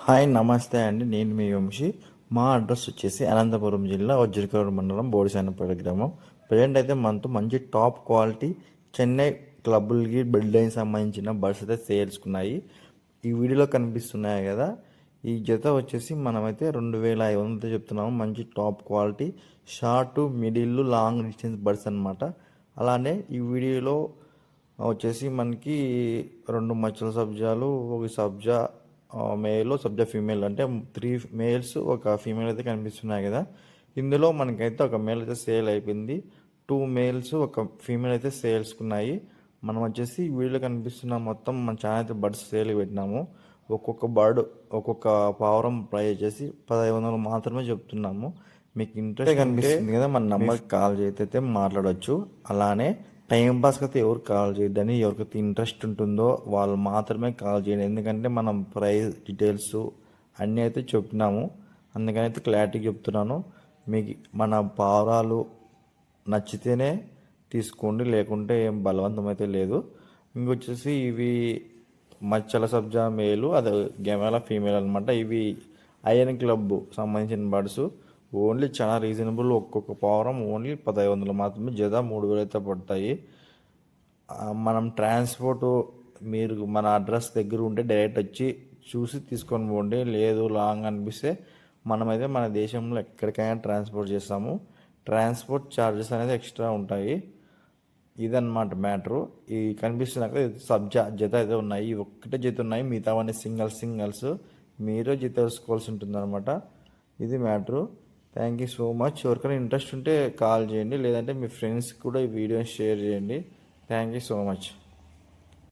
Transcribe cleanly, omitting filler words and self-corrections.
Hi నమస్తే అండి. నేను మీ వంశీ. మా అడ్రస్ వచ్చేసి అనంతపురం జిల్లా వజ్రకూరు మండలం బోడిసానపేట గ్రామం. ప్రజెంట్ అయితే మనతో మంచి టాప్ క్వాలిటీ చెన్నై క్లబ్బులకి బిల్డింగ్ సంబంధించిన బస్సు అయితే సేల్స్కున్నాయి. ఈ వీడియోలో కనిపిస్తున్నాయి కదా, ఈ జత వచ్చేసి మనమైతే 2500 చెప్తున్నాము. మంచి top quality short middle long distance birds అనమాట. అలానే ఈ వీడియోలో వచ్చేసి మనకి 2 మచ్చల సబ్జాలు, ఒక సబ్జా మేల్, సబ్జా ఫీమేల్, అంటే 3 మేల్స్ ఒక ఫీమేల్ అయితే కనిపిస్తున్నాయి కదా. ఇందులో మనకైతే ఒక మేల్ అయితే సేల్ అయిపోయింది, 2 మేల్స్ ఒక ఫీమేల్ అయితే సేల్స్కున్నాయి. మనం వచ్చేసి వీడియోలో కనిపిస్తున్న మొత్తం మన ఛానల్ అయితే బర్డ్స్ సేల్ పెట్టినాము. ఒక్కొక్క బర్డ్ ఒక్కొక్క పావురం ప్రైస్ వచ్చేసి 1500 మాత్రమే చెప్తున్నాము. మీకు ఇంట్రెస్ట్ కనిపిస్తుంది కదా, మన నెంబర్కి కాల్ చేస్తే మాట్లాడవచ్చు. అలానే టైం పాస్కి అయితే ఎవరు కాల్ చేయొద్దని, ఎవరికైతే ఇంట్రెస్ట్ ఉంటుందో వాళ్ళు మాత్రమే కాల్ చేయండి. ఎందుకంటే మనం ప్రైస్ డీటెయిల్స్ అన్నీ అయితే చెప్పినాము, అందుకని అయితే క్లారిటీ చెప్తున్నాను. మీకు మన పావురాలు నచ్చితేనే తీసుకోండి, లేకుంటే ఏం బలవంతం అయితే లేదు. ఇంకొచ్చేసి ఇవి మచ్చల సబ్జా మేలు, అది గెమాల ఫీమేల్ అనమాట. ఇవి ఐఎన్ క్లబ్ సంబంధించిన బర్డ్స్. ఓన్లీ చాలా రీజనబుల్, ఒక్కొక్క పావురం ఓన్లీ 1500 మాత్రమే, జత 3000 అయితే పడతాయి. మనం ట్రాన్స్పోర్ట్ మీరు మన అడ్రస్ దగ్గర ఉంటే డైరెక్ట్ వచ్చి చూసి తీసుకొని పోండి. లేదు లాంగ్ అనిపిస్తే మనమైతే మన దేశంలో ఎక్కడికైనా ట్రాన్స్పోర్ట్ చేస్తాము. ట్రాన్స్పోర్ట్ ఛార్జెస్ అనేది ఎక్స్ట్రా ఉంటాయి. ఇదన్నమాట మ్యాటరు. ఈ కనిపిస్తున్నాక సబ్జా జత అయితే ఉన్నాయి, ఒక్కటే జత ఉన్నాయి, మిగతావన్నీ సింగల్స్ మీరే జత తెలుసుకోవాల్సి ఉంటుంది అనమాట. ఇది matter. Thank you so much. ఎవరికైనా ఇంట్రెస్ట్ ఉంటే కాల్ చేయండి, లేదంటే మీ ఫ్రెండ్స్కి కూడా ఈ వీడియోని షేర్ చేయండి. Thank you so much.